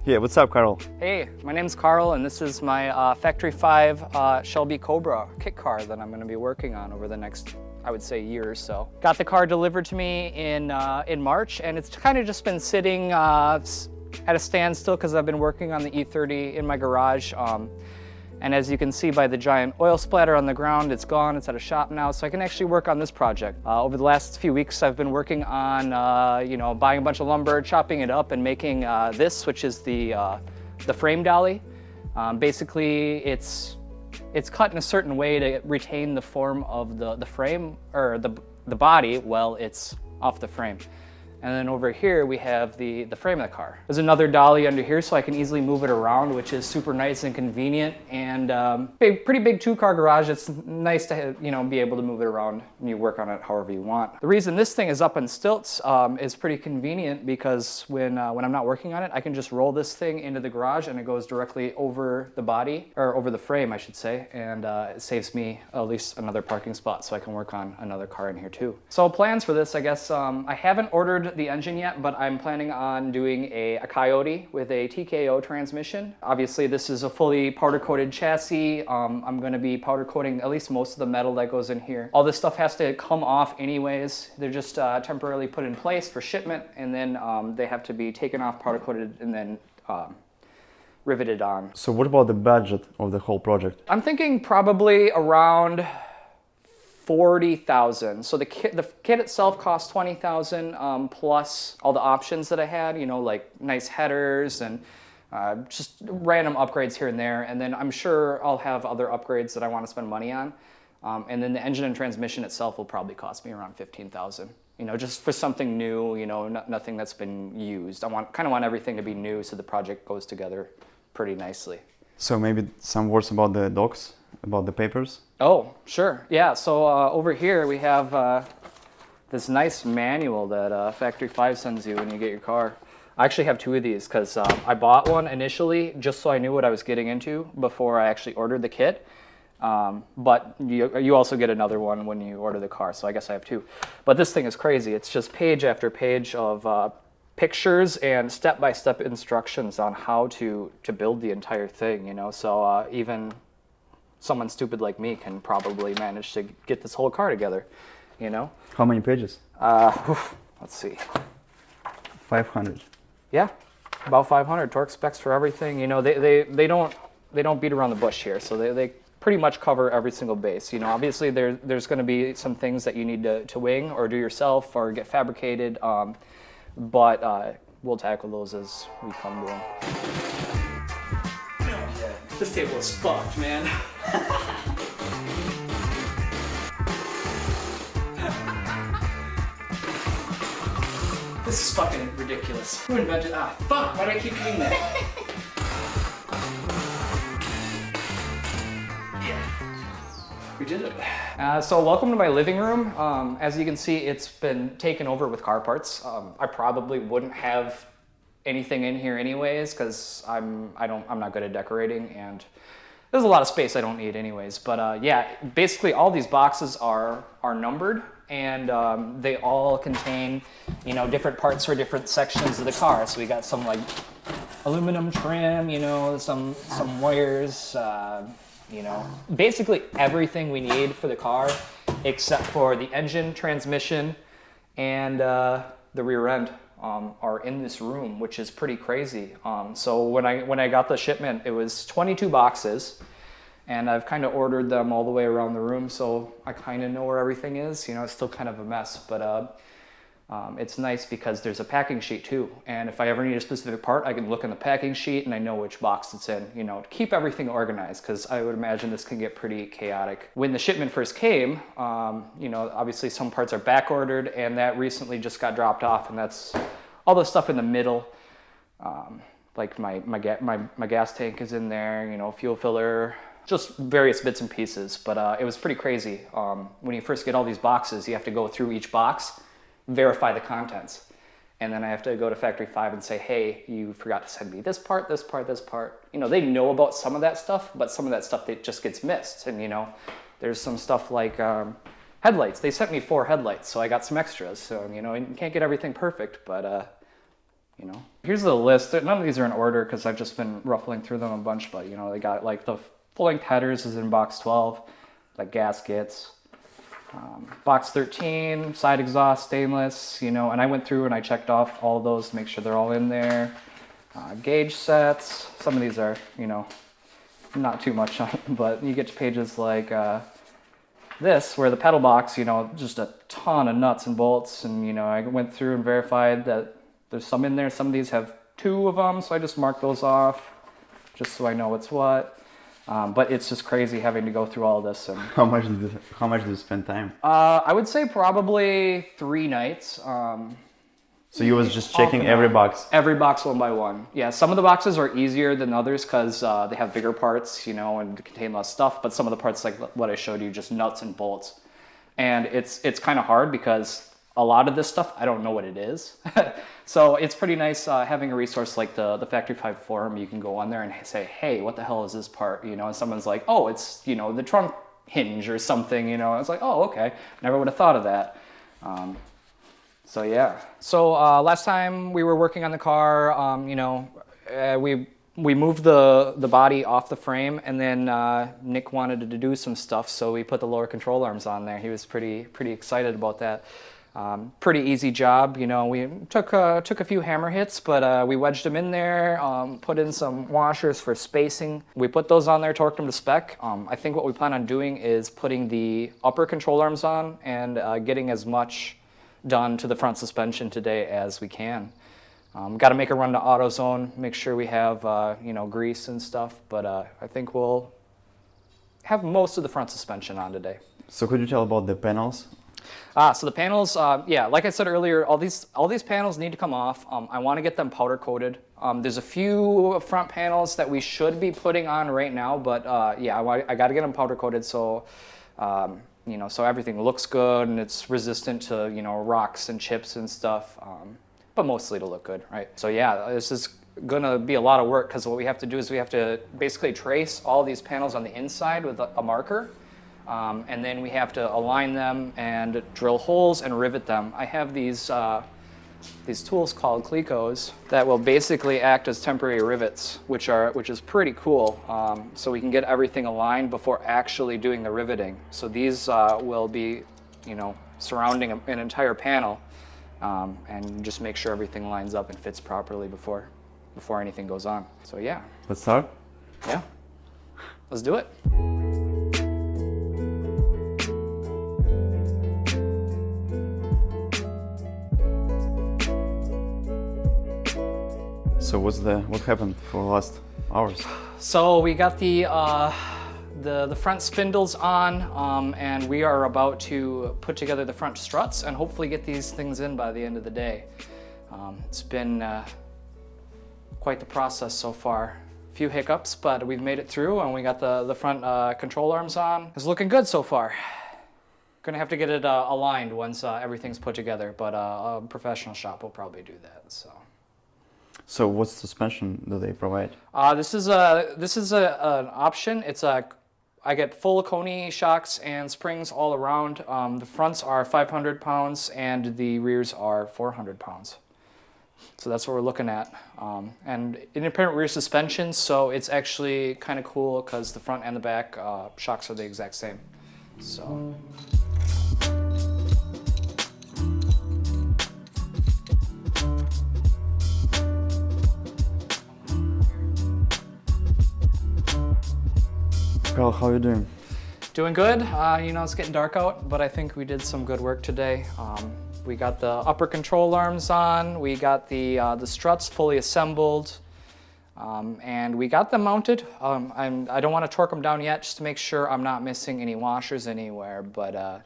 Yeah, what's up, Carl? Hey, my name's Carl, and this is my Factory 5 Shelby Cobra kit car that I'm going to be working on over the next, I would say, year or so. Got the car delivered to me in March, and it's kind of just been sitting at a standstill because I've been working on the E30 in my garage. And as you can see by the giant oil splatter on the ground, it's gone, it's at a shop now, so I can actually work on this project. Over the last few weeks, I've been working on, buying a bunch of lumber, chopping it up, and making this, which is the frame dolly. Basically, it's cut in a certain way to retain the form of the frame, or the body, while it's off the frame. And then over here we have the frame of the car. There's another dolly under here so I can easily move it around, which is super nice and convenient. And pretty big 2-car garage. It's nice to be able to move it around and you work on it however you want. The reason this thing is up on stilts is pretty convenient because when I'm not working on it, I can just roll this thing into the garage and it goes directly over the body, or over the frame, I should say. And it saves me at least another parking spot so I can work on another car in here too. So plans for this, I guess, I haven't ordered the engine yet, but I'm planning on doing a Coyote with a TKO transmission. Obviously, this is a fully powder coated chassis. I'm going to be powder coating at least most of the metal that goes in here. All this stuff has to come off anyways. They're just temporarily put in place for shipment, and then they have to be taken off, powder coated, and then riveted on. So what about the budget of the whole project? I'm thinking probably around 40,000. So the kit itself cost 20,000 plus all the options that I had, like nice headers and just random upgrades here and there. And then I'm sure I'll have other upgrades that I want to spend money on. And then the engine and transmission itself will probably cost me around 15,000. Just for something new, nothing that's been used. I kind of want everything to be new so the project goes together pretty nicely. So maybe some words about the docs, about the papers? Oh, sure. Yeah, so over here we have this nice manual that Factory 5 sends you when you get your car. I actually have 2 of these because I bought one initially just so I knew what I was getting into before I actually ordered the kit. But you also get another one when you order the car, so I guess I have 2. But this thing is crazy. It's just page after page of pictures and step-by-step instructions on how to build the entire thing, So even someone stupid like me can probably manage to get this whole car together, How many pages? Let's see. 500. Yeah, about 500 torque specs for everything. They don't beat around the bush here, so they pretty much cover every single base. Obviously there's going to be some things that you need to wing or do yourself or get fabricated, but we'll tackle those as we come to them. This table is fucked, man. This is fucking ridiculous. Who invented? Fuck, why do I keep doing that? Yeah. We did it. So welcome to my living room. As you can see, it's been taken over with car parts. I probably wouldn't have anything in here anyways because I'm not good at decorating, and there's a lot of space I don't need anyways. But yeah, basically all these boxes are numbered, and they all contain different parts for different sections of the car. So we got some like aluminum trim, some wires, basically everything we need for the car except for the engine, transmission, and the rear end. Are in this room, which is pretty crazy. So when I got the shipment, it was 22 boxes, and I've kind of ordered them all the way around the room, so I kind of know where everything is. It's still kind of a mess, but it's nice because there's a packing sheet too, and if I ever need a specific part, I can look in the packing sheet and I know which box it's in, to keep everything organized, because I would imagine this can get pretty chaotic. When the shipment first came, obviously some parts are back ordered, and that recently just got dropped off, and that's all the stuff in the middle, like my gas tank is in there, fuel filler, just various bits and pieces. But it was pretty crazy. When you first get all these boxes, you have to go through each box, verify the contents, and then I have to go to Factory 5 and say, hey, you forgot to send me this part, this part, this part. They know about some of that stuff, but some of that stuff that just gets missed. And there's some stuff like headlights. They sent me 4 headlights, so I got some extras. So you can't get everything perfect, but you know. Here's the list. None of these are in order because I've just been ruffling through them a bunch, but you know, they got like the full-length headers is in box 12, like gaskets. Box 13, side exhaust, stainless, you know, and I went through and I checked off all of those to make sure they're all in there. Gauge sets, some of these are, you know, not too much, but you get to pages like this, where the pedal box, you know, just a ton of nuts and bolts, and, you know, I went through and verified that there's some in there. Some of these have 2 of them, so I just marked those off, just so I know what's what. But it's just crazy having to go through all this. And How much did you spend time? I would say probably 3 nights. So you was just checking every box? Every box one by one. Yeah, some of the boxes are easier than others because they have bigger parts, you know, and contain less stuff. But some of the parts, like what I showed you, just nuts and bolts. And it's kind of hard because a lot of this stuff, I don't know what it is. So it's pretty nice having a resource like the Factory 5 forum. You can go on there and say, hey, what the hell is this part? You know, and someone's like, oh, it's, you know, the trunk hinge or something, you know. It's like, oh, okay. Never would have thought of that. So yeah. So last time we were working on the car, you know, we moved the body off the frame, and then Nick wanted to do some stuff, so we put the lower control arms on there. He was pretty excited about that. Pretty easy job, you know. We took a few hammer hits, but we wedged them in there, put in some washers for spacing. We put those on there, torqued them to spec. I think what we plan on doing is putting the upper control arms on and getting as much done to the front suspension today as we can. Got to make a run to AutoZone, make sure we have you know, grease and stuff, but I think we'll have most of the front suspension on today. So could you tell about the panels? So the panels, yeah, like I said earlier, all these panels need to come off. I want to get them powder coated. There's a few front panels that we should be putting on right now, but yeah, I got to get them powder coated so you know, so everything looks good and it's resistant to, you know, rocks and chips and stuff. But mostly to look good, right? So yeah, this is gonna be a lot of work because what we have to do is we have to basically trace all these panels on the inside with a marker. And then we have to align them and drill holes and rivet them. I have these tools called Clecos that will basically act as temporary rivets, which is pretty cool. So we can get everything aligned before actually doing the riveting. So these will be, you know, surrounding an entire panel, and just make sure everything lines up and fits properly before anything goes on. So yeah. Let's start? Yeah. Let's do it. So what happened for the last hours? So we got the front spindles on, and we are about to put together the front struts and hopefully get these things in by the end of the day. It's been quite the process so far. A few hiccups, but we've made it through, and we got the front control arms on. It's looking good so far. Gonna have to get it aligned once everything's put together, but a professional shop will probably do that. So what suspension do they provide? This is an option. I get full Koni shocks and springs all around. The fronts are 500 pounds and the rears are 400 pounds. So that's what we're looking at. And independent rear suspension, so it's actually kind of cool because the front and the back shocks are the exact same. So. Carl, how are you doing? Doing good. You know, it's getting dark out, but I think we did some good work today. We got the upper control arms on, we got the struts fully assembled, and we got them mounted. I don't want to torque them down yet just to make sure I'm not missing any washers anywhere, but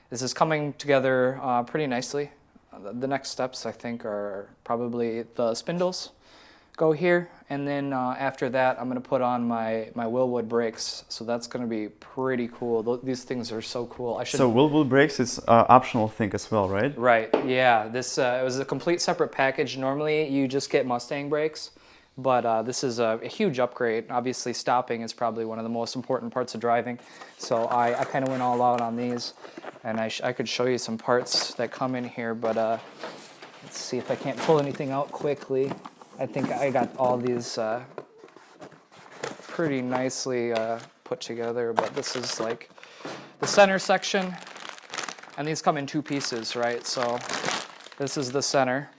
this is coming together pretty nicely. The next steps, I think, are probably the spindles go here, and then after that I'm going to put on my Wilwood brakes, so that's going to be pretty cool. These things are so cool. So Wilwood brakes is an optional thing as well, right? Right, yeah. This it was a complete separate package. Normally you just get Mustang brakes, but this is a huge upgrade. Obviously stopping is probably one of the most important parts of driving, so I kind of went all out on these, and I could show you some parts that come in here, but Let's see if I can't pull anything out quickly. I think I got all these pretty nicely put together, but this is like the center section, and these come in 2 pieces, right? So this is the center,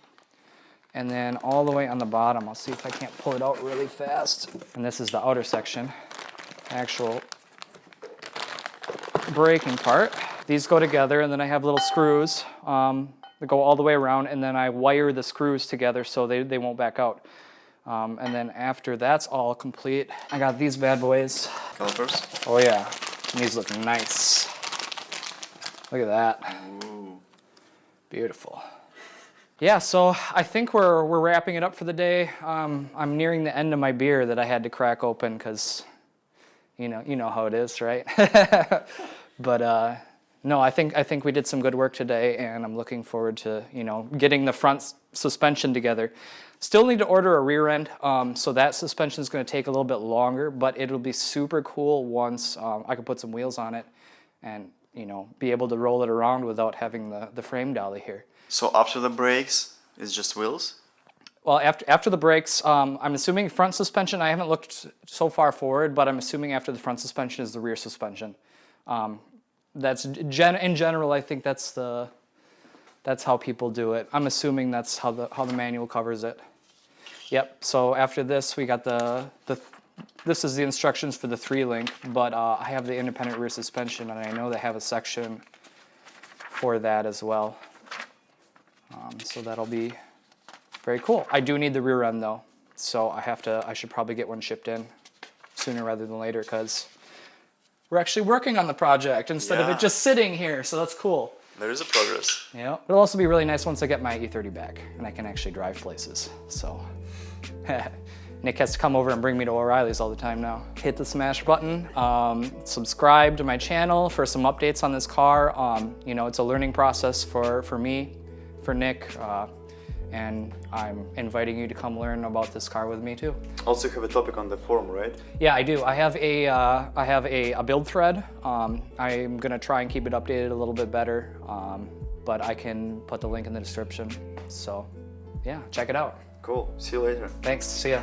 and then all the way on the bottom, I'll see if I can't pull it out really fast. And this is the outer section, actual braking part. These go together, and then I have little screws that go all the way around, and then I wire the screws together so they won't back out. And then after that's all complete, I got these bad boys. Calipers? Oh yeah, these look nice. Look at that. Ooh. Beautiful. Yeah, so I think we're wrapping it up for the day. I'm nearing the end of my beer that I had to crack open because, you know how it is, right? But no, I think we did some good work today, and I'm looking forward to getting the front suspension together. Still need to order a rear end, so that suspension is going to take a little bit longer, but it'll be super cool once I can put some wheels on it, and be able to roll it around without having the frame dolly here. So after the brakes, it's just wheels? Well, after the brakes, I'm assuming front suspension. I haven't looked so far forward, but I'm assuming after the front suspension is the rear suspension. That's in general. I think that's how people do it. I'm assuming that's how the manual covers it. Yep. So after this, we got this is the instructions for the 3-link, but I have the independent rear suspension, and I know they have a section for that as well. So that'll be very cool. I do need the rear end though, so I should probably get one shipped in sooner rather than later because we're actually working on the project instead of it just sitting here. So that's cool. There is a progress. Yeah. It'll also be really nice once I get my E30 back and I can actually drive places. So Nick has to come over and bring me to O'Reilly's all the time now. Hit the smash button. Subscribe to my channel for some updates on this car. It's a learning process for me, for Nick, and I'm inviting you to come learn about this car with me too. Also, you have a topic on the forum, right? Yeah, I do. I have a build thread. I'm gonna try and keep it updated a little bit better, but I can put the link in the description. So, yeah, check it out. Cool. See you later. Thanks. See ya.